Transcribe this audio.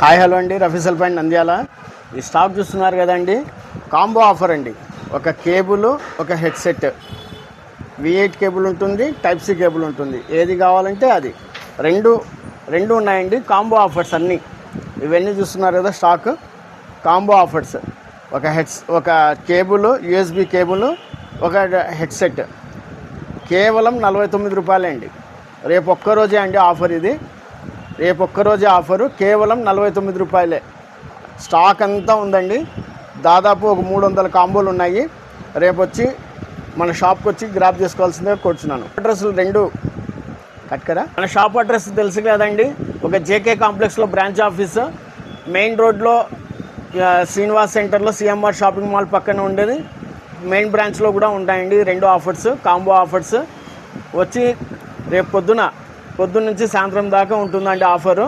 Hi hello అండి, రఫీసల్ point Nandyal. ఈ stock చూస్తున్నారు కదండి, కాంబో ఆఫర్ అండి. ఒక కేబుల్, ఒక హెడ్సెట్, V8 కేబుల్ ఉంటుంది, టైప్ C కేబుల్ ఉంటుంది. ఏది కావాలంటే అది రెండు ఉన్నాయండి. కాంబో ఆఫర్స్ అన్నీ ఇవన్నీ చూస్తున్నారు కదా, స్టాక్ కాంబో ఆఫర్స్. ఒక కేబుల్, USB కేబుల్, ఒక హెడ్సెట్ కేవలం 49 రూపాయలే అండి. రేపు ఒక్కరోజే అండి ఆఫర్ ఇది. రేపు ఒక్కరోజే ఆఫరు, కేవలం 49 రూపాయలే. స్టాక్ అంతా ఉందండి. దాదాపు ఒక 300 కాంబోలు ఉన్నాయి. రేపు వచ్చి మన షాప్కి వచ్చి గ్రాప్ చేసుకోవాల్సిందిగా కూర్చున్నాను. అడ్రస్లు రెండు కట్కరా. మన షాప్ అడ్రస్ తెలుసు కదండి, ఒక JK కాంప్లెక్స్లో బ్రాంచ్ ఆఫీస్, మెయిన్ రోడ్లో శ్రీనివాస్ సెంటర్లో CMR షాపింగ్ మాల్ పక్కన ఉండేది. మెయిన్ బ్రాంచ్లో కూడా ఉంటాయండి రెండు ఆఫర్స్, కాంబో ఆఫర్స్. వచ్చి రేపు పొద్దున్న నుంచి సాయంత్రం దాకా ఉంటుందండి ఆఫరు.